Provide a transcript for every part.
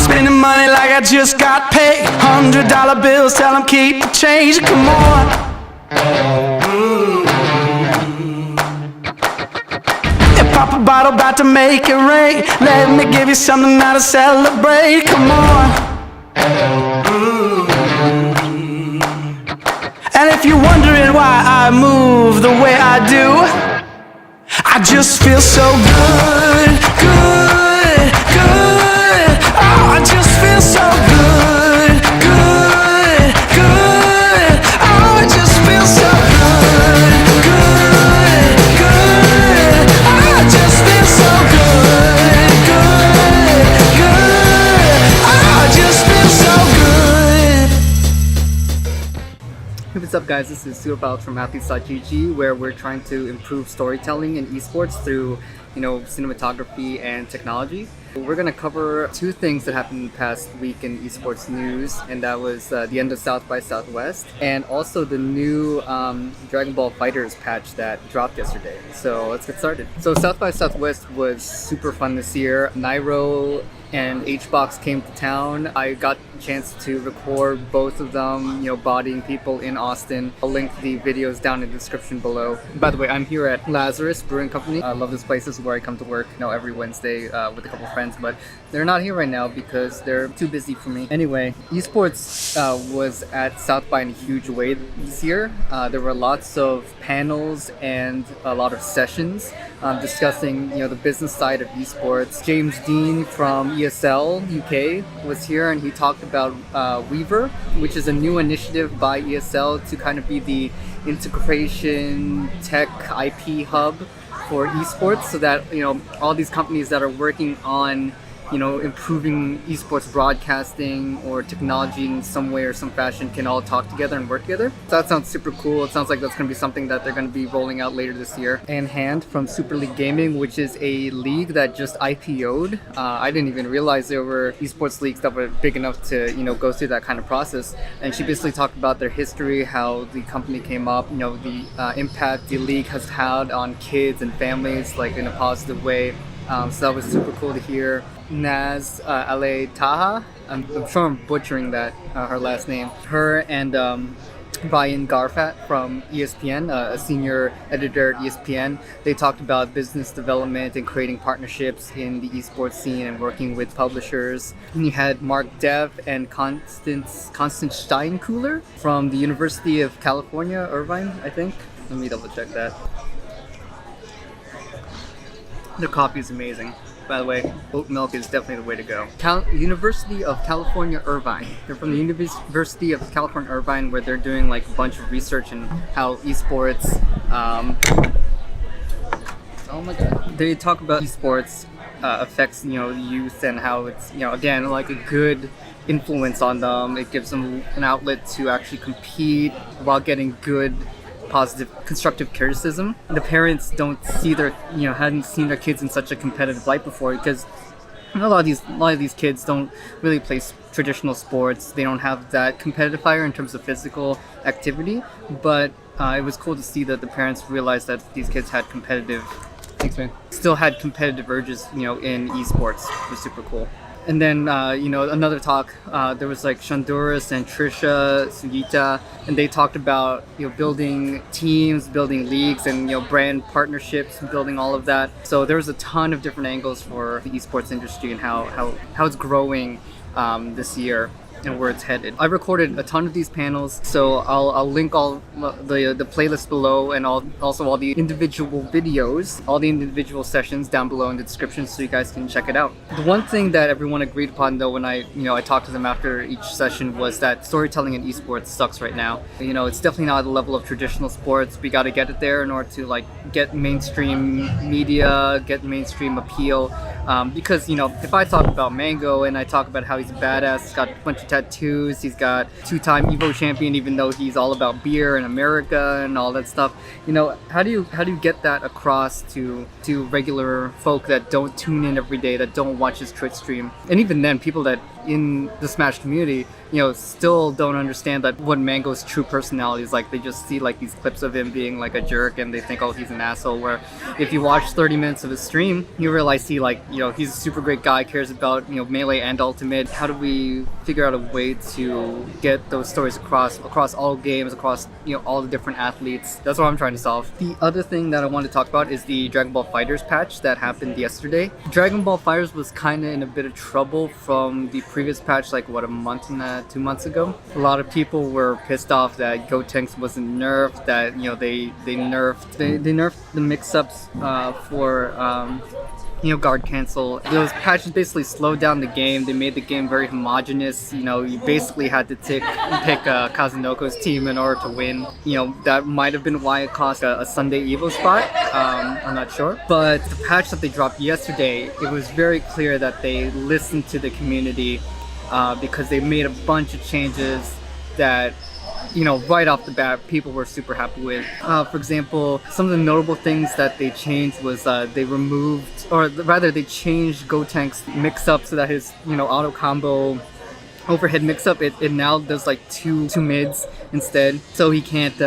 spending money like I just got paid. $100 bills, tell them keep the change. Come on. Pop a bottle, about to make it rain. Let me give you something now to celebrate. Come on. And if you're wondering why I move the way I do, I just feel so good, good, good. Oh, I just feel so good, good, good. Oh, I just feel so good, good, good. Oh, I just feel so good, good, good. Oh, I just feel so good. Hey, what's up guys, this is Superpals from Athletes.gg, where we're trying to improve storytelling in esports through, cinematography and technology. We're going to cover two things that happened the past week in esports news, and that was the end of South by Southwest and also the new Dragon Ball FighterZ patch that dropped yesterday. So let's get started. So South by Southwest was super fun this year. Nairo and HBox came to town. I got a chance to record both of them, bodying people in Austin. I'll link the videos down in the description below. By the way, I'm here at Lazarus Brewing Company. I love this place. This is where I come to work, every Wednesday with a couple friends, but they're not here right now because they're too busy for me. Anyway, esports was at South by in a huge way this year. There were lots of panels and a lot of sessions discussing, the business side of esports. James Dean from ESL UK was here, and he talked about Weaver, which is a new initiative by ESL to kind of be the integration tech IP hub for esports, so that all these companies that are working on improving esports broadcasting or technology in some way or some fashion can all talk together and work together. So that sounds super cool. It sounds like that's going to be something that they're going to be rolling out later this year. And Hand from Super League Gaming, which is a league that just IPO'd. I didn't even realize there were esports leagues that were big enough to go through that kind of process. And she basically talked about their history, how the company came up, the impact the league has had on kids and families, like in a positive way. So that was super cool to hear. Naz Ale Taha, I'm sure I'm butchering that, her last name. Her and Brian Garfat from ESPN, a senior editor at ESPN, they talked about business development and creating partnerships in the esports scene and working with publishers. And you had Mark Dev and Constance Steinkühler from the University of California, Irvine, I think. Let me double check that. Their coffee is amazing. By the way, oat milk is definitely the way to go. University of California, Irvine. They're from the University of California, Irvine, where they're doing like a bunch of research in how esports. Oh my god. They talk about esports affects youth and how it's again like a good influence on them. It gives them an outlet to actually compete while getting good, positive, constructive criticism. The parents don't see their, hadn't seen their kids in such a competitive light before, because a lot of these kids don't really play traditional sports. They don't have that competitive fire in terms of physical activity. But it was cool to see that the parents realized that these kids had still had competitive urges, in esports. It was super cool. And then, another talk, there was like Shanduras and Trisha Sugita, and they talked about, building teams, building leagues, and, brand partnerships, and building all of that. So there was a ton of different angles for the esports industry and how it's growing this year and where it's headed. I recorded a ton of these panels, so I'll link all the playlist below, and also all the individual videos, all the individual sessions down below in the description, so you guys can check it out. The one thing that everyone agreed upon, though, when I talked to them after each session, was that storytelling in esports sucks right now. It's definitely not at the level of traditional sports. We got to get it there in order to get mainstream media, get mainstream appeal. Because if I talk about Mango and I talk about how he's a badass, he's got a bunch of tattoos. He's got 2-time Evo champion, even though he's all about beer and America and all that stuff. You know, how do you get that across to regular folk that don't tune in every day, that don't watch his Twitch stream? And even then, people that in the Smash community, you know, still don't understand that what Mango's true personality is like. They just see like these clips of him being like a jerk and they think, oh, he's an asshole. Where if you watch 30 minutes of his stream, you realize he, like, you know, he's a super great guy, cares about, you know, Melee and Ultimate. How do we figure out a way to get those stories across all games, across, you know, all the different athletes? That's what I'm trying to solve. The other thing that I want to talk about is the Dragon Ball FighterZ patch that happened yesterday. Dragon Ball FighterZ was kind of in a bit of trouble from the previous patch, like what, a month and 2 months ago. A lot of people were pissed off that Gotenks wasn't nerfed, that, you know, they nerfed the mix-ups for you know, guard cancel. Those patches basically slowed down the game. They made the game very homogenous. You know, you basically had to pick Kazunoko's team in order to win. You know, that might have been why it cost a Sunday Evo spot. I'm not sure. But the patch that they dropped yesterday, it was very clear that they listened to the community, because they made a bunch of changes that, you know, right off the bat, people were super happy with. For example, some of the notable things that they changed was they removed, or rather they changed Gotenks mix-up so that his, you know, auto combo overhead mix-up, it now does like two mids instead, so he can't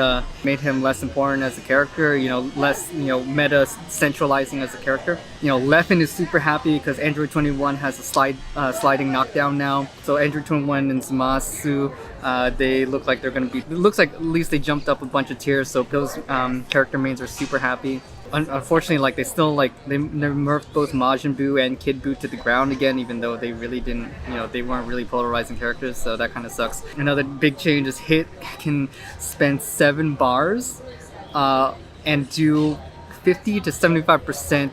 made him less important as a character, you know, less, you know, meta centralizing as a character. You know, Leffen is super happy because Android 21 has a sliding knockdown now, so Android 21 and Zamasu, they look like they're gonna be, it looks like at least they jumped up a bunch of tiers, so those character mains are super happy. Unfortunately, like, they still, like, they nerfed both Majin Buu and Kid Buu to the ground again, even though they really didn't, you know, they weren't really polarizing characters, so that kind of sucks. Another big change is Hit can spend 7 bars and do 50 to 75%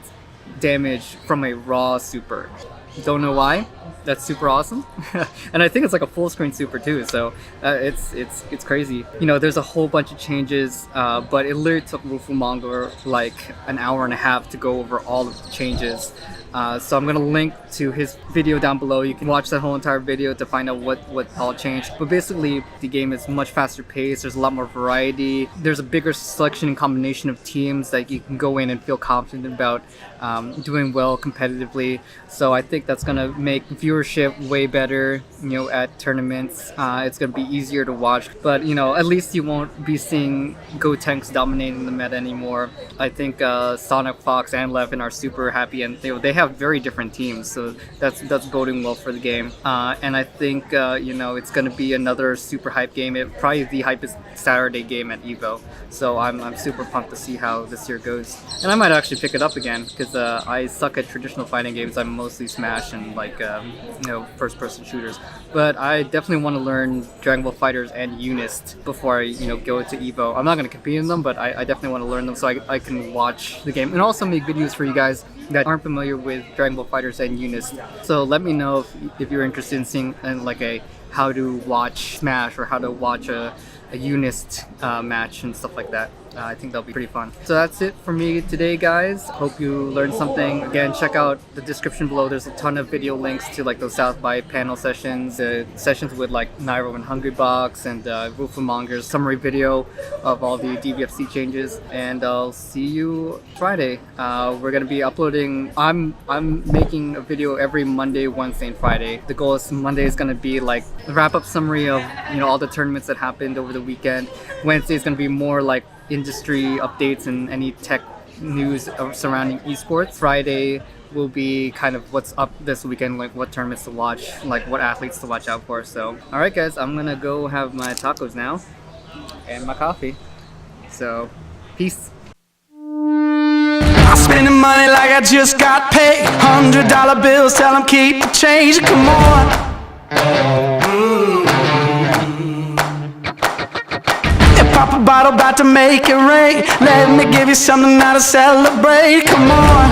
damage from a raw super. Don't know why. That's super awesome. And I think it's like a full screen super too, so it's crazy. You know, there's a whole bunch of changes, but it literally took Rufumonger like an hour and a half to go over all of the changes. So I'm gonna link to his video down below. You can watch that whole entire video to find out what all changed. But basically, the game is much faster paced. There's a lot more variety. There's a bigger selection and combination of teams that you can go in and feel confident about doing well competitively. So I think that's gonna make viewership way better, you know, at tournaments. It's gonna be easier to watch. But, you know, at least you won't be seeing Gotenks dominating the meta anymore. I think Sonic Fox and Leffen are super happy, and they have very different teams, so that's boding well for the game. And I think you know, it's gonna be another super hype game. It probably the hypest Saturday game at Evo. So I'm super pumped to see how this year goes. And I might actually pick it up again because I suck at traditional fighting games. I'm mostly Smash and like you know, first-person shooters. But I definitely want to learn Dragon Ball FighterZ and Unist before I, you know, go to Evo. I'm not gonna compete in them, but I definitely want to learn them so I can watch the game and also make videos for you guys that aren't familiar with Dragon Ball FighterZ and Unist. So let me know if you're interested in seeing like a how to watch Smash or how to watch a Unist match and stuff like that. I think that'll be pretty fun. So that's it for me today, guys. Hope you learned something. Again, check out the description below. There's a ton of video links to like those South by panel sessions, sessions with like Nairo and Hungrybox, and Rufumonger's summary video of all the DBFC changes. And I'll see you Friday. We're gonna be uploading. I'm making a video every Monday, Wednesday, and Friday. The goal is Monday is gonna be like a wrap-up summary of, you know, all the tournaments that happened over the weekend. Wednesday is gonna be more like industry updates and any tech news surrounding esports. Friday will be kind of what's up this weekend, like what tournaments to watch, like what athletes to watch out for. So, all right, guys, I'm gonna go have my tacos now and my coffee. So, peace. I'm spending money like I just got paid. $100 bills, tell them keep the change. Come on. Pop a bottle, about to make it rain. Let me give you something now to celebrate. Come on.